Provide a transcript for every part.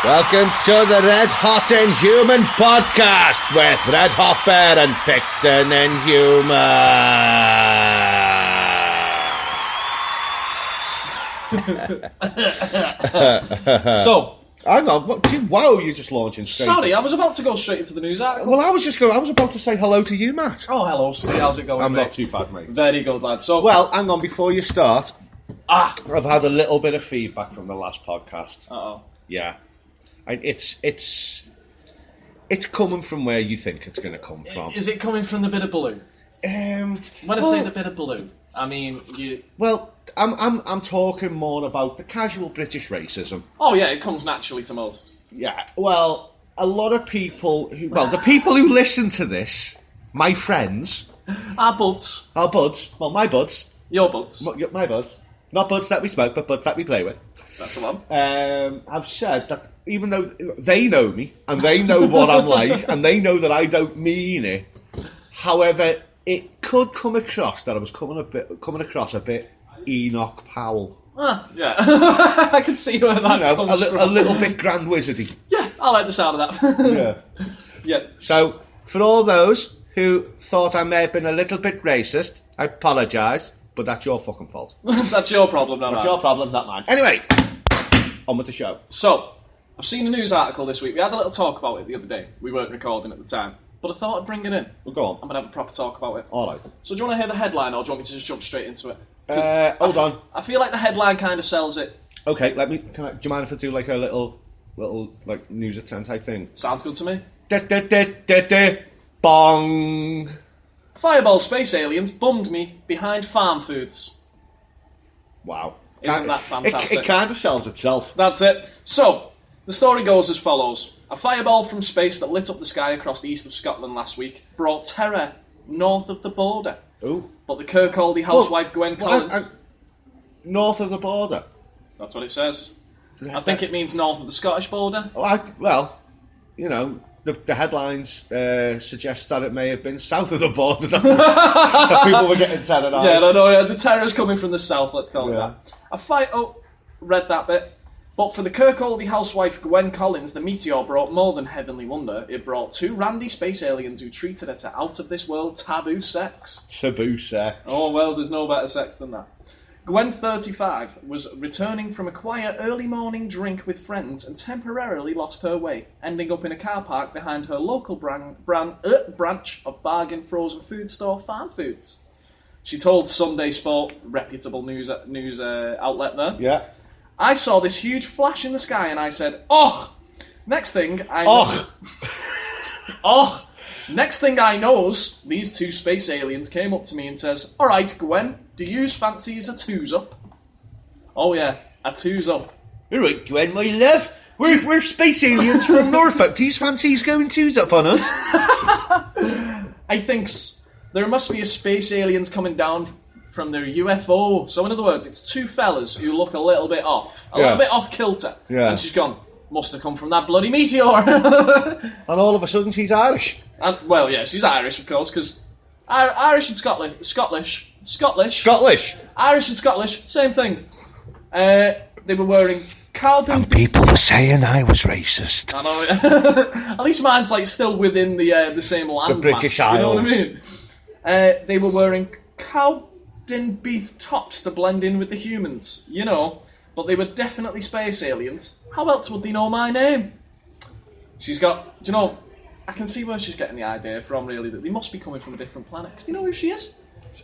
Welcome to the Red Hot Inhuman podcast with Red Hot Bear and Picton Inhuman. So, hang on, wow, you're just launching straight. Sorry, I was about to go straight into the news article. Well, I was about to say hello to you, Matt. Oh, hello, Steve. How's it going? I'm mate? not too bad, mate. Very good, lad. So, Well, hang on, before you start, I've had a little bit of feedback from the last podcast. Uh-oh. Yeah. It's coming from where you think it's going to come from. Is it coming from the bit of blue? When I say the bit of blue, I mean you. Well, I'm talking more about the casual British racism. Oh yeah, it comes naturally to most. Yeah. Well, a lot of people the people who listen to this, my friends, Our buds. my buds, Your buds. my buds, not buds that we smoke, but buds that we play with. That's the one. Have said that even though they know me and they know what I'm like and they know that I don't mean it, however, it could come across that I was coming across a bit Enoch Powell. Yeah. I can see where that comes from. A little bit grand wizardy. Yeah, I like the sound of that. Yeah. Yeah. So, for all those who thought I may have been a little bit racist, I apologise, but that's your fucking fault. That's your problem, not That's mine. your problem, not mine. Anyway, on with the show. So, I've seen a news article this week. We had a little talk about it the other day. We weren't recording at the time. But I thought I'd bring it in. Well, go on. I'm going to have a proper talk about it. All right. So do you want to hear the headline or do you want me to just jump straight into it? Hold on. I feel like the headline kind of sells it. Okay, do you mind if I do like a little like news at 10 type thing? Sounds good to me. Bong. Fireball space aliens bummed me behind farm foods. Wow. Isn't that fantastic? It kind of sells itself. That's it. So, the story goes as follows. A fireball from space that lit up the sky across the east of Scotland last week brought terror north of the border. Ooh. But the Kirkcaldy housewife Gwen Collins... North of the border? That's what it says. I think it means north of the Scottish border. Well, you know, the headlines suggest that it may have been south of the border that people were getting terrorised. Yeah, no, the terror's coming from the south, let's call it that. Read that bit. But for the Kirkcaldy housewife Gwen Collins, the meteor brought more than heavenly wonder. It brought two randy space aliens who treated her to out-of-this-world taboo sex. Taboo sex. Oh, well, there's no better sex than that. Gwen, 35, was returning from a quiet early morning drink with friends and temporarily lost her way, ending up in a car park behind her local branch of bargain frozen food store Farm Foods. She told Sunday Sport, reputable news outlet there, Yeah. I saw this huge flash in the sky and I said, oh! Next thing I know... Oh! Next thing I knows, these two space aliens came up to me and says, alright, Gwen, do yous fancies a twos up? Oh yeah, a twos up. Alright, Gwen, my love. We're space aliens from Norfolk. Do you fancy going twos up on us? I thinks there must be a space aliens coming down from their UFO. So in other words, it's two fellas who look a little bit off. A little bit off kilter. Yeah. And she's gone, must have come from that bloody meteor. And all of a sudden she's Irish. And, well, yeah, she's Irish, of course, because Irish and Scottish. Irish and Scottish, same thing. They were wearing Carlton... And people were saying I was racist. I know. At least mine's like still within the same land. The British mass, Isles. You know what I mean? They were wearing Cowden beef tops to blend in with the humans, you know. But they were definitely space aliens. How else would they know my name? She's got... Do you know... I can see where she's getting the idea from, really, that they must be coming from a different planet. Because they know who she is.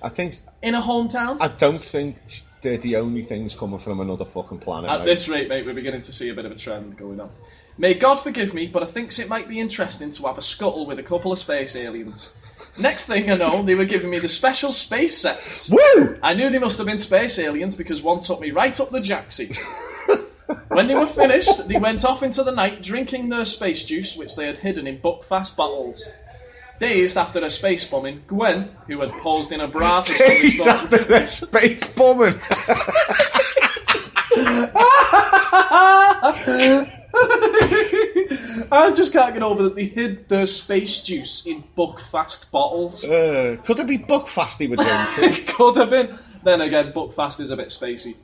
I think... In her hometown. I don't think they're the only things coming from another fucking planet. At this rate, mate, we're beginning to see a bit of a trend going on. May God forgive me, but I thinks it might be interesting to have a scuttle with a couple of space aliens. Next thing I know, they were giving me the special space sex. Woo! I knew they must have been space aliens because one took me right up the jacksie. When they were finished, they went off into the night drinking their space juice, which they had hidden in buckfast bottles. Dazed after a space bombing, Gwen, who had posed in a bra for Dazed after a space bombing. I just can't get over that they hid their space juice in buckfast bottles. Could it be buckfast they were drinking? It could have been. Then again, buckfast is a bit spacey.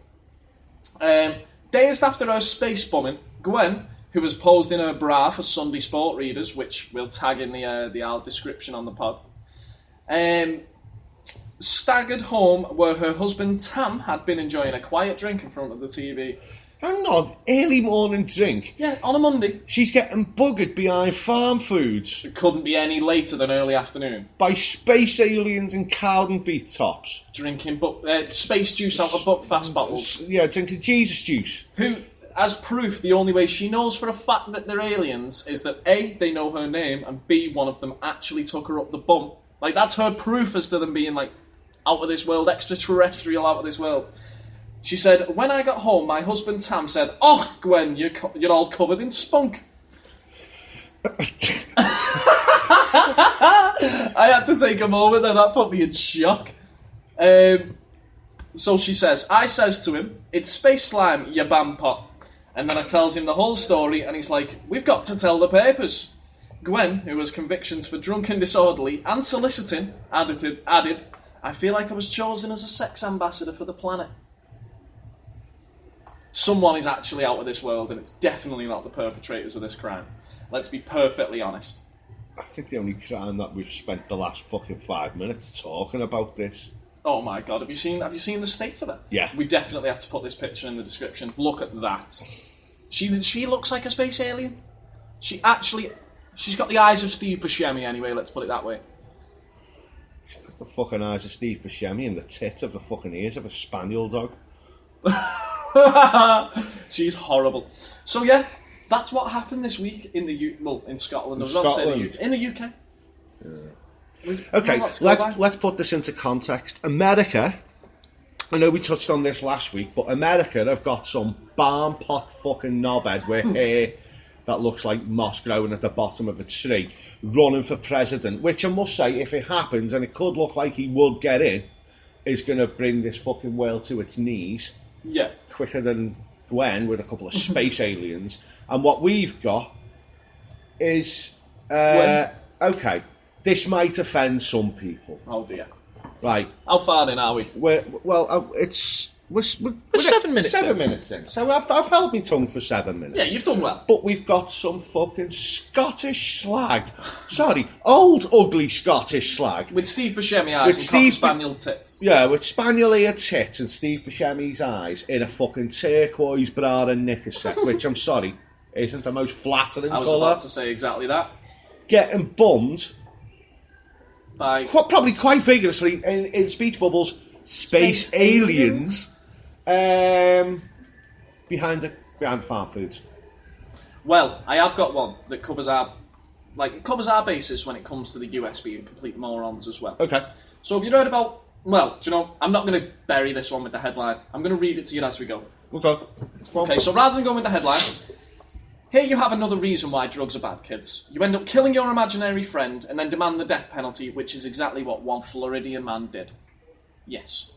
Days after her space bombing, Gwen, who has posed in her bra for Sunday Sport readers, which we'll tag in the description on the pod, staggered home where her husband Tam had been enjoying a quiet drink in front of the TV. Hang on, early morning drink? Yeah, on a Monday. She's getting buggered behind farm foods. It couldn't be any later than early afternoon. By space aliens and Cowden beat tops. Drinking space juice out of Buckfast bottles. Yeah, drinking Jesus juice. Who, as proof, the only way she knows for a fact that they're aliens is that A, they know her name, and B, one of them actually took her up the bum. Like, that's her proof as to them being, like, out of this world, extraterrestrial, out of this world. She said, when I got home, my husband Tam said, "Oh, Gwen, you're all covered in spunk." I had to take a moment and that put me in shock. So she says, I says to him, "It's space slime, you bam pot." And then I tells him the whole story and he's like, "We've got to tell the papers." Gwen, who has convictions for drunken disorderly and soliciting, added, "I feel like I was chosen as a sex ambassador for the planet." Someone is actually out of this world, and it's definitely not the perpetrators of this crime. Let's be perfectly honest. I think the only crime that we've spent the last fucking 5 minutes talking about this. Oh my god, have you seen the state of it? Yeah. We definitely have to put this picture in the description. Look at that. She looks like a space alien. She's got the eyes of Steve Buscemi anyway, let's put it that way. She's got the fucking eyes of Steve Buscemi and the tits of the fucking ears of a spaniel dog. She's horrible. So yeah, that's what happened this week in in Scotland. In the UK. Yeah. Okay, let's put this into context. America, I know we touched on this last week, but America have got some barn pot fucking knobhead with hair that looks like moss growing at the bottom of a tree, running for president, which I must say, if it happens, and it could look like he would get in, is going to bring this fucking world to its knees. Yeah. Quicker than Gwen with a couple of space aliens. And what we've got is... okay, this might offend some people. Oh dear. Right. How far in are we? We're 7 minutes 7 minutes in. So I've held my tongue for 7 minutes. Yeah, you've done well. But we've got some fucking Scottish slag. Sorry, old ugly Scottish slag. With Steve Buscemi eyes and spaniel tits. Yeah, with spaniel ear tits and Steve Buscemi's eyes in a fucking turquoise bra and knickers set, which I'm sorry, isn't the most flattering colour. I was about to say exactly that. Getting bummed by probably quite vigorously in speech bubbles, space aliens. Behind the farm foods. Well, I have got one that covers our basis when it comes to the US being complete morons as well. Okay. So have you heard about? Well, do you know? I'm not going to bury this one with the headline. I'm going to read it to you as we go. Okay. Well, okay. So rather than going with the headline, here you have another reason why drugs are bad, kids. You end up killing your imaginary friend and then demand the death penalty, which is exactly what one Floridian man did. Yes.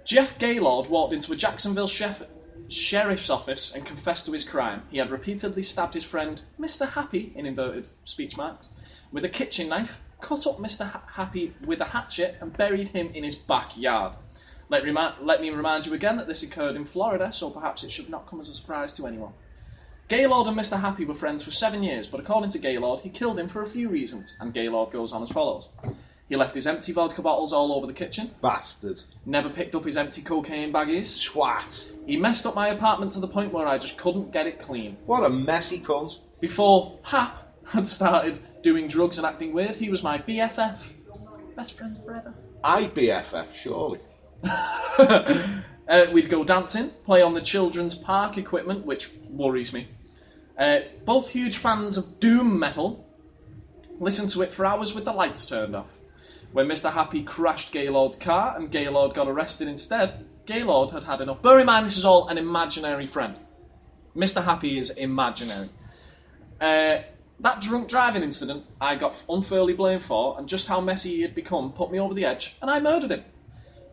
Jeff Gaylord walked into a Jacksonville sheriff's office and confessed to his crime. He had repeatedly stabbed his friend, Mr. Happy, in inverted speech marks, with a kitchen knife, cut up Mr. Happy with a hatchet and buried him in his backyard. Let me remind you again that this occurred in Florida, so perhaps it should not come as a surprise to anyone. Gaylord and Mr. Happy were friends for 7 years, but according to Gaylord, he killed him for a few reasons, and Gaylord goes on as follows. He left his empty vodka bottles all over the kitchen. Bastard. Never picked up his empty cocaine baggies. Swat. He messed up my apartment to the point where I just couldn't get it clean. What a messy cunt. Before Hap had started doing drugs and acting weird, he was my BFF. Best friends forever. BFF, surely. We'd go dancing, play on the children's park equipment, which worries me. Both huge fans of doom metal. Listened to it for hours with the lights turned off. When Mr. Happy crashed Gaylord's car and Gaylord got arrested instead, Gaylord had enough. Bear in mind, this is all an imaginary friend. Mr. Happy is imaginary. That drunk driving incident I got unfairly blamed for, and just how messy he had become put me over the edge, and I murdered him.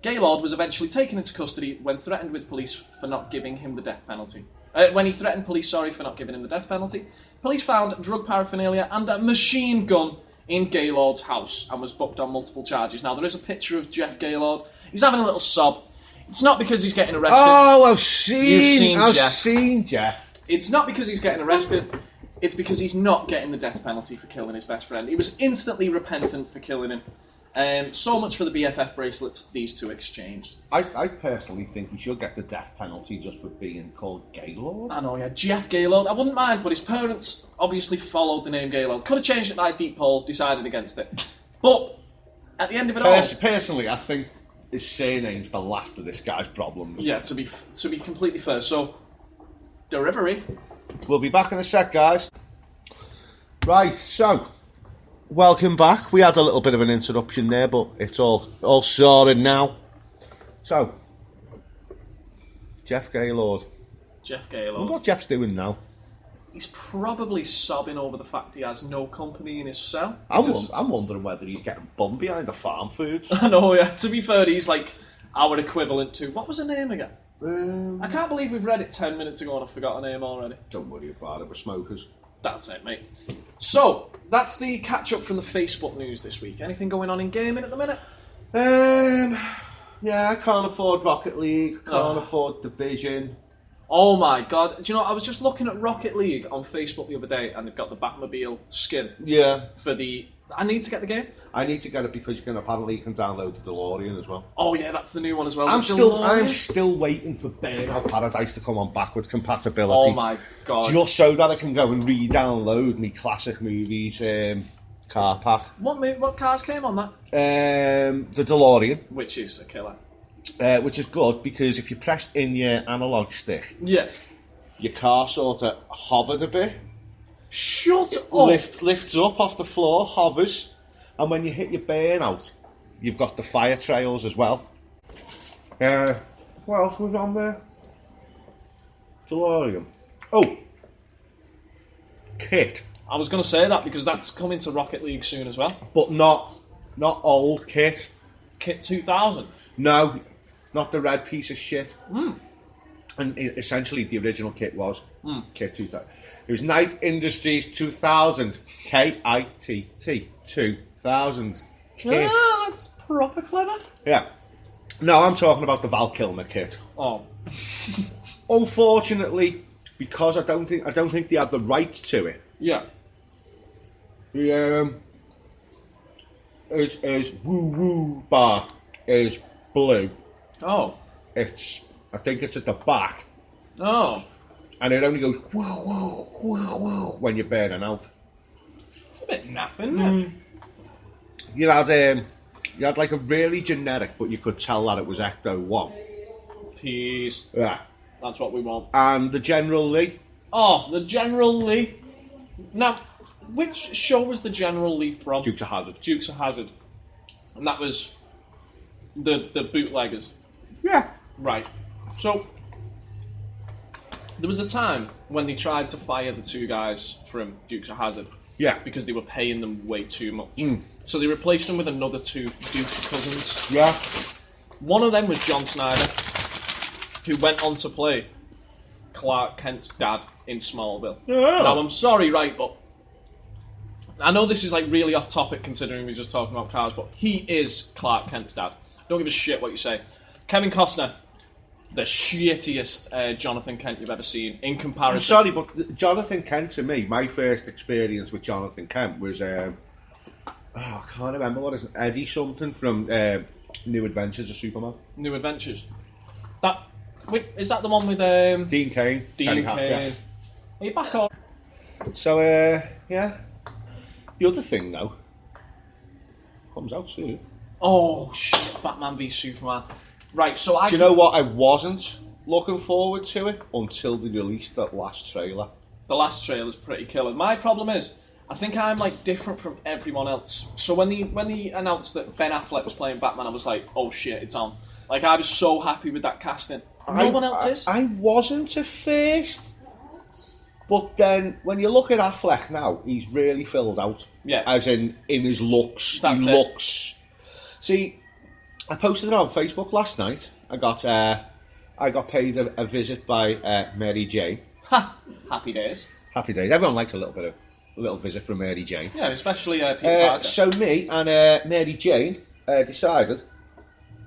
Gaylord was eventually taken into custody when threatened with police for not giving him the death penalty. When he threatened police, for not giving him the death penalty, police found drug paraphernalia and a machine gun in Gaylord's house and was booked on multiple charges. Now, there is a picture of Jeff Gaylord. He's having a little sob. It's not because he's getting arrested. Oh, I've seen seen Jeff. It's not because he's getting arrested. It's because he's not getting the death penalty for killing his best friend. He was instantly repentant for killing him. So much for the BFF bracelets these two exchanged. I personally think he should get the death penalty just for being called Gaylord. I know, yeah, Jeff Gaylord. I wouldn't mind, but his parents obviously followed the name Gaylord. Could have changed it by a deep poll, decided against it. But at the end of it all... Personally, I think his surname's the last of this guy's problems. Yeah, to be completely fair. So, delivery. We'll be back in a sec, guys. Right, so... Welcome back. We had a little bit of an interruption there, but it's all sorted now. So, Jeff Gaylord. Jeff I wonder Gaylord. what Jeff's doing now. He's probably sobbing over the fact he has no company in his cell. I'm wondering whether he's getting bummed behind the farm foods. I know, yeah. To be fair, he's like our equivalent to... What was her name again? I can't believe we've read it 10 minutes ago and I've forgot her name already. Don't worry about it, we're smokers. That's it, mate. So, that's the catch-up from the Facebook news this week. Anything going on in gaming at the minute? Yeah, I can't afford Rocket League, can't afford Division. Oh my god. Do you know, I was just looking at Rocket League on Facebook the other day and they've got the Batmobile skin. Yeah. For the... I need to get the game. I need to get it because you can download the DeLorean as well. Oh yeah, that's the new one as well. I'm still waiting for Burnout Paradise to come on backwards compatibility. Oh my god. Just so that I can go and re-download me classic movies car pack. What cars came on that? The DeLorean. Which is a killer. Which is good because if you pressed in your analog stick, Yeah. your car sort of hovered a bit. Shut up! Lifts up off the floor, hovers, and when you hit your burnout, you've got the fire trails as well. What else was on there? DeLorean. Oh! Kit. I was going to say that because that's coming to Rocket League soon as well. But not old Kit. Kit 2000? No, not the red piece of shit. And essentially the original kit was Kit 2000. It was Knight Industries 2000. K-I-T-T. 2000. Kit. Ah, that's proper clever. Yeah. No, I'm talking about the Val Kilmer kit. Oh. Unfortunately, because I don't think they had the rights to it. Yeah. The his woo woo bar is blue. Oh. I think it's at the back. Oh. And it only goes woo woo woo woo when you're burning out. It's a bit naff, isn't it? You had like a really generic, but you could tell that it was Ecto 1. Peace. Yeah. That's what we want. And the General Lee. Oh, the General Lee. Now, which show was the General Lee from? Dukes of Hazzard. Dukes of Hazzard. And that was the bootleggers. Yeah. Right. So, there was a time when they tried to fire the two guys from Dukes of Hazzard. Yeah. Because they were paying them way too much. So they replaced them with another two Duke cousins. Yeah. One of them was John Snyder, who went on to play Clark Kent's dad in Smallville. Yeah. Now, I'm sorry, right, but I know this is like really off topic considering we're just talking about cars, but he is Clark Kent's dad. Don't give a shit what you say. Kevin Costner, the shittiest Jonathan Kent you've ever seen in comparison. I'm sorry, but Jonathan Kent, to me, my first experience with Jonathan Kent was, I can't remember what it is, Eddie something from New Adventures of Superman. New Adventures. Is that the one with Dean Cain. Dean Hack, Cain. yeah. Are you back on? So, yeah. The other thing, though, comes out soon. Oh, shit, Batman v Superman. Right, so Do you know what? I wasn't looking forward to it until they released that last trailer. The last trailer's pretty killer. My problem is, I think I'm like different from everyone else. So when they announced that Ben Affleck was playing Batman, I was like, oh shit, it's on. Like, I was so happy with that casting. No one else is. I wasn't at first. But then, when you look at Affleck now, he's really filled out. Yeah. As in his looks. That's he it. looks... See, I posted it on Facebook last night. I got paid a visit by Mary Jane. Ha! Happy days. Happy days. Everyone likes a little visit from Mary Jane. Yeah, especially Peter Parker. So me and Mary Jane decided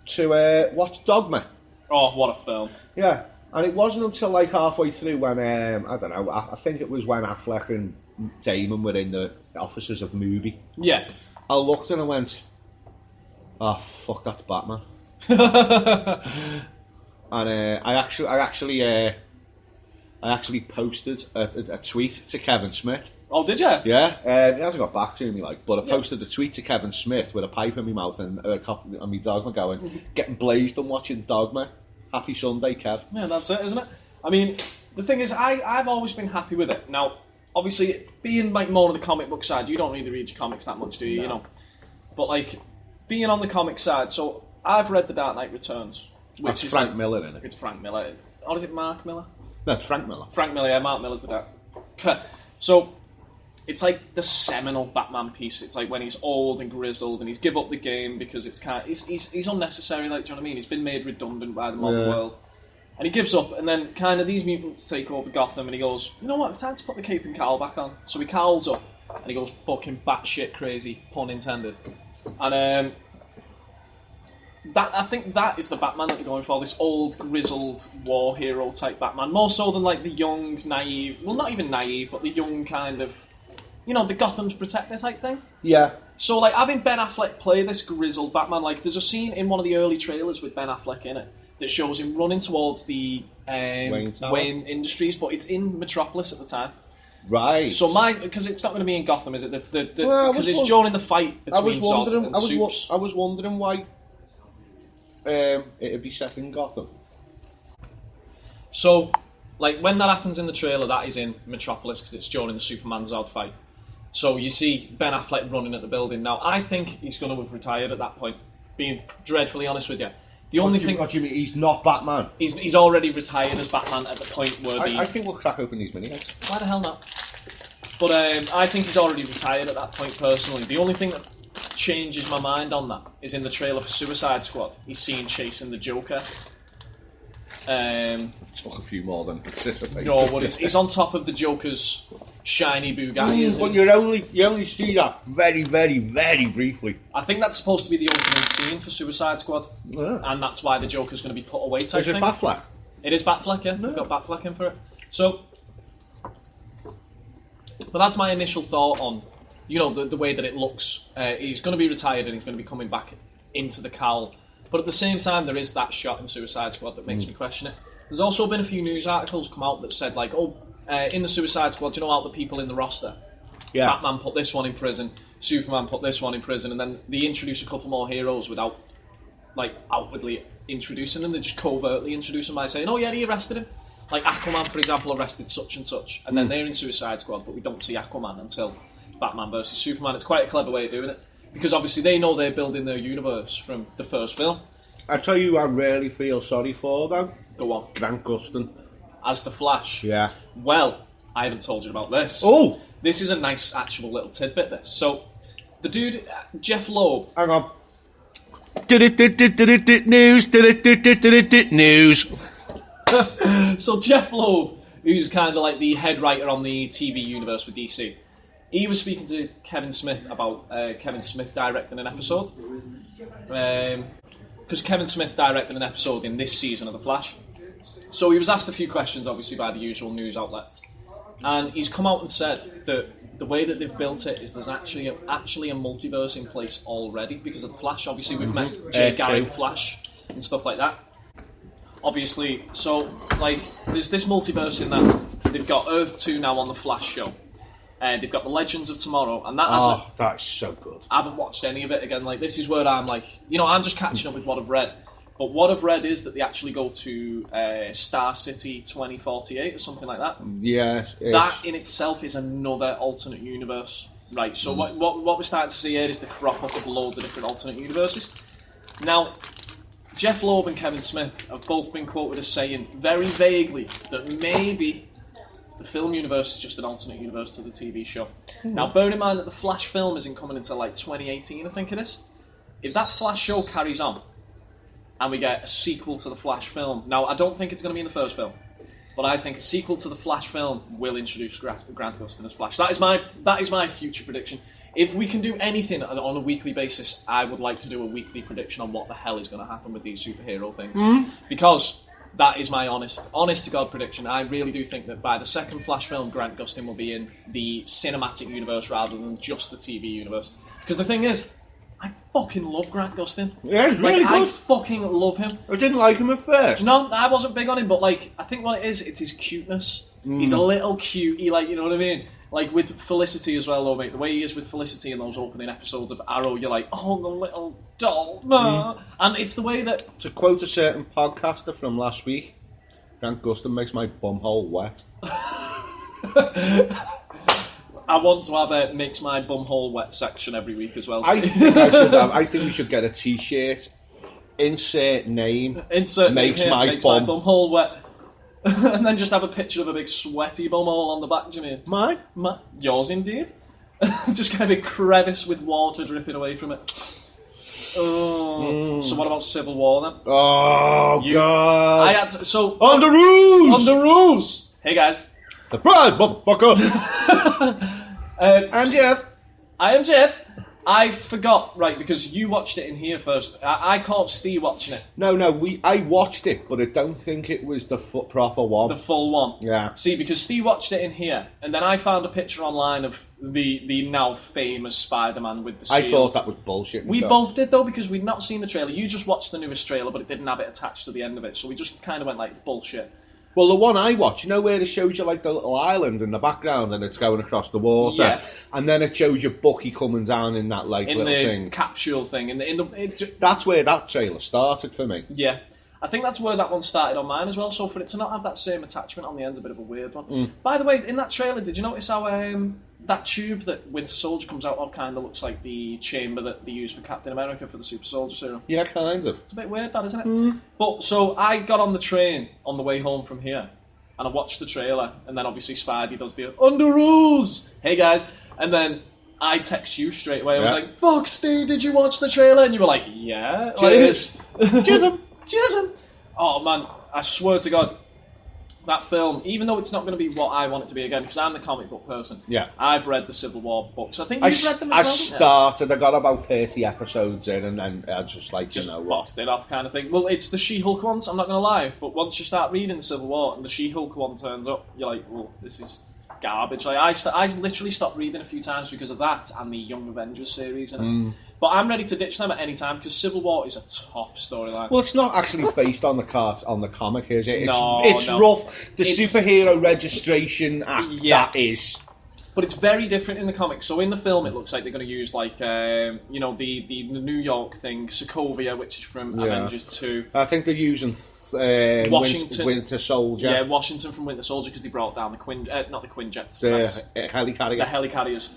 to watch Dogma. Oh, what a film. Yeah. And it wasn't until like halfway through when, I don't know, I think it was when Affleck and Damon were in the offices of Mubi. Yeah. I looked and I went, oh, fuck, that's Batman. And I actually posted a tweet to Kevin Smith. Oh, did you? Yeah, he hasn't got back to me, but I posted a tweet to Kevin Smith with a pipe in my mouth and a copy of me Dogma going, getting blazed and watching Dogma. Happy Sunday, Kev. Yeah, that's it, isn't it? I mean, the thing is, I've always been happy with it. Now, obviously, being like more on the comic book side, you don't really read your comics that much, do you? No. You know, but like being on the comic side, so I've read The Dark Knight Returns, which That's is Frank like, Miller in it. It's Frank Miller, or is it Mark Miller? No, it's Frank Miller. Frank Miller, yeah, Mark Miller's the Dark. So it's like the seminal Batman piece. It's like when he's old and grizzled and he's give up the game because it's kind of, he's unnecessary. Like, do you know what I mean? He's been made redundant by the modern world. And he gives up, and then kind of these mutants take over Gotham, and he goes, you know what, it's time to put the cape and cowl back on. So he cowls up, and he goes fucking batshit crazy, pun intended. And I think that is the Batman that they're going for, this old, grizzled, war hero type Batman. More so than like the young, naive, well not even naive, but the young kind of, you know, the Gotham's protector type thing. Yeah. So like having Ben Affleck play this grizzled Batman, like there's a scene in one of the early trailers with Ben Affleck in it, that shows him running towards the Wayne Industries, but it's in Metropolis at the time. Right. So because it's not going to be in Gotham, is it? Because it's during the fight between Zod and Supes. I was wondering why it'd be set in Gotham. So, like when that happens in the trailer, that is in Metropolis because it's during the Superman Zod fight. So you see Ben Affleck running at the building. Now, I think he's going to have retired at that point. Being dreadfully honest with you. The only thing... What do you mean? He's not Batman? He's already retired as Batman at the point where I think we'll crack open these mini-eggs. Why the hell not? But I think he's already retired at that point, personally. The only thing that changes my mind on that is in the trailer for Suicide Squad. He's seen chasing the Joker. Took a few more than anticipated. No, but he's on top of the Joker's shiny Bugatti, isn't but he? you only see that very, very, very briefly. I think that's supposed to be the opening scene for Suicide Squad, and that's why the Joker's going to be put away type thing. Is it Batfleck? It is Batfleck, yeah. They've got Batfleck in for it. So, but that's my initial thought on, you know, the way that it looks. He's going to be retired and he's going to be coming back into the cowl. But at the same time, there is that shot in Suicide Squad that makes me question it. There's also been a few news articles come out that said, like, in the Suicide Squad, do you know all the people in the roster? Yeah. Batman put this one in prison, Superman put this one in prison, and then they introduce a couple more heroes without, like, outwardly introducing them. They just covertly introduce them by saying, oh yeah, he arrested him. Like Aquaman, for example, arrested such and such, and then they're in Suicide Squad, but we don't see Aquaman until Batman versus Superman. It's quite a clever way of doing it, because obviously they know they're building their universe from the first film. I tell you who I really feel sorry for, though. Go on. Grant Gustin. As the Flash. Yeah. Well, I haven't told you about this. Oh! This is a nice, actual little tidbit, this. So, the dude, Jeff Loeb... Hang on. News. So, Jeff Loeb, who's kind of like the head writer on the TV universe for DC, he was speaking to Kevin Smith about Kevin Smith directing an episode. Because Kevin Smith's directing an episode in this season of The Flash. So he was asked a few questions, obviously, by the usual news outlets. And he's come out and said that the way that they've built it is there's actually a multiverse in place already because of The Flash. Obviously, we've met Jay Garrick Flash and stuff like that. Obviously, so, like, there's this multiverse in that they've got Earth 2 now on The Flash show. They've got The Legends of Tomorrow, and that that's so good. I haven't watched any of it again. Like, this is where I'm like, you know, I'm just catching up with what I've read. But what I've read is that they actually go to Star City 2048 or something like that. Yeah. That in itself is another alternate universe. Right, so what we're starting to see here is the crop up of loads of different alternate universes. Now, Jeff Loeb and Kevin Smith have both been quoted as saying very vaguely that maybe the film universe is just an alternate universe to the TV show. Now, bear in mind that the Flash film isn't coming until like 2018, I think it is. If that Flash show carries on, and we get a sequel to the Flash film. Now, I don't think it's going to be in the first film, but I think a sequel to the Flash film will introduce Grant Gustin as Flash. That is my future prediction. If we can do anything on a weekly basis, I would like to do a weekly prediction on what the hell is going to happen with these superhero things. Because That is my honest to God prediction. I really do think that by the second Flash film, Grant Gustin will be in the cinematic universe rather than just the TV universe. Because the thing is, I fucking love Grant Gustin. Yeah, he's really good. I fucking love him. I didn't like him at first. No, I wasn't big on him, but like, I think what it is, it's his cuteness. He's a little cute. He, like, you know what I mean? Like with Felicity as well, though, mate. The way he is with Felicity in those opening episodes of Arrow, you're like, oh, the little doll. And it's the way that... To quote a certain podcaster from last week, Grant Gustin makes my bumhole wet. I want to have a makes my bumhole wet section every week as well. I think we should get a T-shirt. Insert name. Insert makes name here, my makes bum. my bumhole wet. And then just have a picture of a big sweaty bumhole on the back, do you mean? Mine? Yours indeed. Just kind of a big crevice with water dripping away from it. Oh. So what about Civil War then? Oh, God. I had to, so on the rules! On the rules! Hey guys. Surprise, motherfucker! I'm Jeff. I am Jeff. I forgot, right, because you watched it in here first. I caught Steve watching it. No, I watched it, but I don't think it was the proper one. The full one. Yeah. See, because Steve watched it in here, and then I found a picture online of the now famous Spider-Man with the shield. I thought that was bullshit. We both did, though, because we'd not seen the trailer. You just watched the newest trailer, but it didn't have it attached to the end of it, so we just kind of went like, it's bullshit. Well, the one I watched, you know where it shows you like the little island in the background and it's going across the water? Yeah. And then it shows you Bucky coming down in that like little thing. Capsule thing. That's where that trailer started for me. Yeah. I think that's where that one started on mine as well, so for it to not have that same attachment on the end is a bit of a weird one. By the way, in that trailer, did you notice how that tube that Winter Soldier comes out of kind of looks like the chamber that they use for Captain America for the Super Soldier Serum? Yeah, kind of. It's a bit weird, that, isn't it? But, so I got on the train on the way home from here, and I watched the trailer, and then obviously Spidey does the under rules! Hey guys! And then I text you straight away. I was like, fuck Steve, did you watch the trailer? And you were like, yeah. Cheers. Cheers. Cheers. Oh man, I swear to God, that film, even though it's not going to be what I want it to be again, because I'm the comic book person, I've read the Civil War books. I think you've read them as well, I got about 30 episodes in, and then I just like, just you know what? Boxed it off kind of thing. Well, it's the She-Hulk ones, I'm not going to lie, but once you start reading the Civil War and the She-Hulk one turns up, you're like, well, this is garbage. Like, I literally stopped reading a few times because of that and the Young Avengers series. But I'm ready to ditch them at any time because Civil War is a top storyline. Well, it's not actually based on the comic, is it? It's rough. The Superhero Registration Act, that is. But it's very different in the comics. So in the film, it looks like they're going to use like the New York thing, Sokovia, which is from Avengers 2. I think they're using Washington, Winter Soldier. Yeah, Washington from Winter Soldier because they brought down the not the Quinjets, the helicarrier. The helicarriers.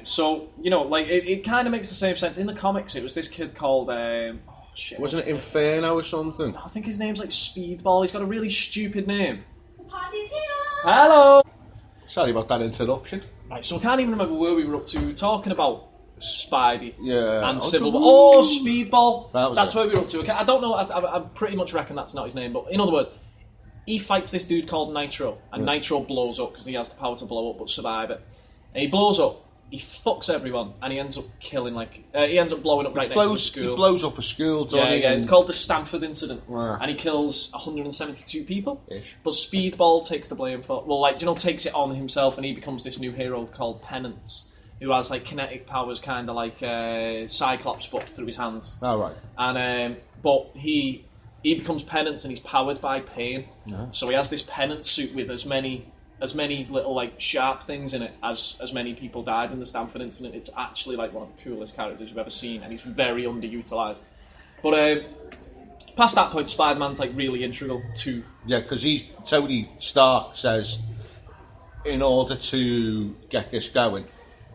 So you know, like it kind of makes the same sense. In the comics, it was this kid called wasn't it Inferno or something? I think his name's like Speedball. He's got a really stupid name. The party's here. Hello. Sorry about that interruption. Right, so I can't even remember where we were up to talking about Spidey and Civil War. Oh, Speedball. That's where we were up to. Okay, I don't know. I pretty much reckon that's not his name, but in other words, he fights this dude called Nitro, and Nitro blows up because he has the power to blow up but survive it. And he blows up. He fucks everyone, and he ends up killing he ends up blowing up right next to a school. He blows up a school, doesn't he? Yeah. It's called the Stanford Incident, yeah. And he kills 172 people. Ish. But Speedball takes the blame for takes it on himself, and he becomes this new hero called Penance, who has like kinetic powers, kind of like Cyclops, but through his hands. Oh right. And but he becomes Penance, and he's powered by pain. No. So he has this Penance suit with as many little like sharp things in it as many people died in the Stanford Incident. It's actually like one of the coolest characters you've ever seen, and he's very underutilized. But past that point, Spider-Man's like really integral to. Yeah, because Tony Stark says, in order to get this going,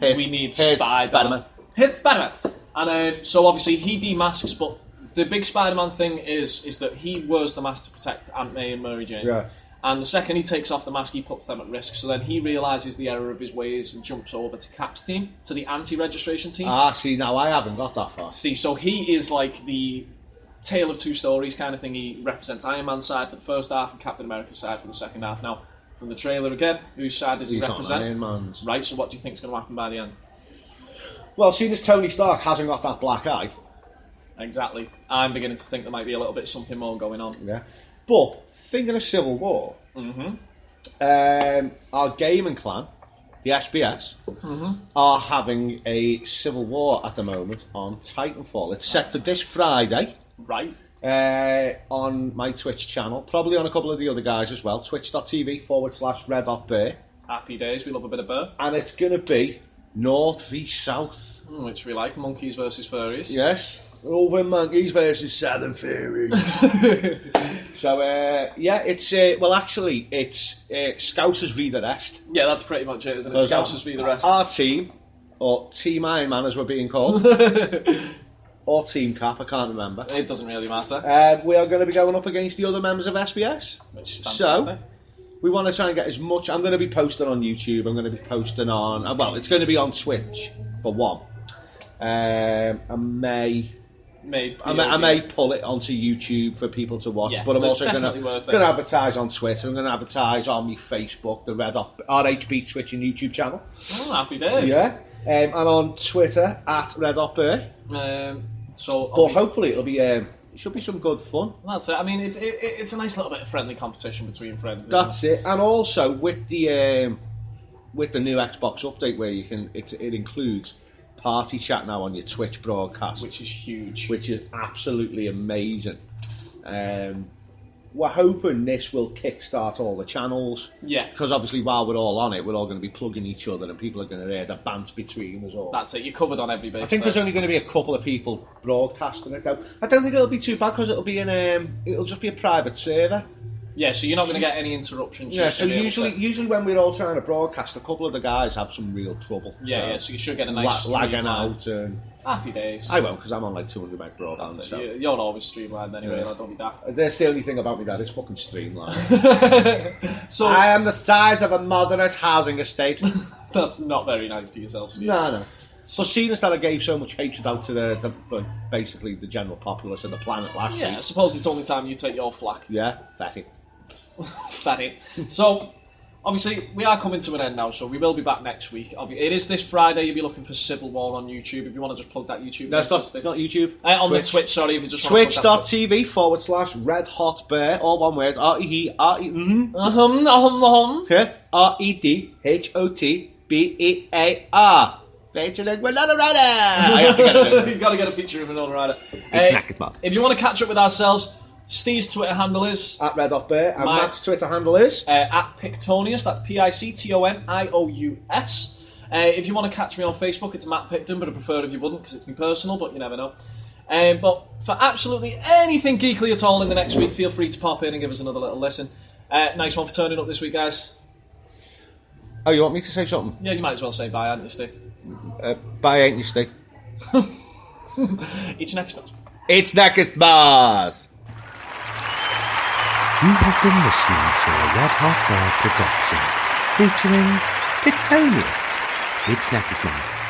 we need Spider-Man. Here's Spider-Man, and so obviously he demasks, but the big Spider-Man thing is that he wears the mask to protect Aunt May and Mary Jane. Yeah. And the second he takes off the mask, he puts them at risk. So then he realises the error of his ways and jumps over to Cap's team, to the anti-registration team. See, now I haven't got that far. See, so he is like the tale of two stories kind of thing. He represents Iron Man's side for the first half and Captain America's side for the second half. Now, from the trailer again, whose side does he represent? Iron Man's. Right, so what do you think is going to happen by the end? Well, seeing as Tony Stark hasn't got that black eye. Exactly. I'm beginning to think there might be a little bit something more going on. Yeah. But thinking of Civil War, our gaming clan, the SBS, are having a Civil War at the moment on Titanfall. It's set for this Friday. Right. On my Twitch channel, probably on a couple of the other guys as well, twitch.tv/red.bear. Happy days, we love a bit of bear. And it's going to be North v South. Which we like, monkeys versus furries. Yes, over monkeys versus southern furries. So, it's, it's Scousers v the rest. Yeah, that's pretty much it, isn't it? Scousers v the rest. Our team, or Team Iron Man as we're being called, or Team Cap, I can't remember. It doesn't really matter. We are going to be going up against the other members of SBS. Which is fantastic. So, we want to try and get as much. I'm going to be posting on YouTube. I'm going to be posting on. It's going to be on Twitch for one. I may pull it onto YouTube for people to watch, but I'm also going to advertise on Twitter. I'm going to advertise on my Facebook, the RHB Twitch and YouTube channel. Oh, happy days! Yeah, and on Twitter at Red.Bear. But hopefully it'll be. It should be some good fun. That's it. I mean, it's a nice little bit of friendly competition between friends. That's it. And also with the new Xbox update, where you can, it includes party chat now on your Twitch broadcast, which is huge, which is absolutely amazing. We're hoping this will kickstart all the channels. Yeah. Because obviously while we're all on it, we're all going to be plugging each other and people are going to hear the bants between us all. That's it, you're covered on every base. I think there's only going to be a couple of people broadcasting it though. I don't think it'll be too bad because it'll be it'll just be a private server. Yeah, so you're not going to get any interruptions. Yeah, so usually when we're all trying to broadcast, a couple of the guys have some real trouble. Yeah, so you should get a nice lagging out and... Happy days. I won't, because I'm on like 200 meg broadband. So. You're always streamlined anyway, like, don't be daft. That's the only thing about me that is fucking streamlined. So I am the size of a moderate housing estate. That's not very nice to yourself, Steve. No. But seeing as that I gave so much hatred out to basically the general populace of the planet last week. Yeah, I suppose it's only time you take your flak. Yeah, fatty. Fatty. So, obviously, we are coming to an end now, so we will be back next week. It is this Friday if you're looking for Civil War on YouTube. If you want to just plug that YouTube. No, it's not YouTube. On Twitch. The Twitch, sorry, if you just Twitch.tv/redhotbear, all one word, REDHOTBEAR. Featuring Winona Ryder. I have to get it. You've got to get a feature of Winona Ryder. If you want to catch up with ourselves, Steve's Twitter handle is at Red.Bear, and Matt's Twitter handle is at Pictonius. That's PICTONIOUS. If you want to catch me on Facebook, it's Matt Picton, but I prefer if you wouldn't because it's me personal, but you never know. But for absolutely anything geekly at all in the next week, feel free to pop in and give us another little listen. Nice one for turning up this week, guys. Oh, you want me to say something? Yeah, you might as well say bye, hadn't you, Steve? Bye, ain't you, Steve? It's next month. It's next month. You have been listening to a Red Hot Bear production featuring Pictonius. It's next month.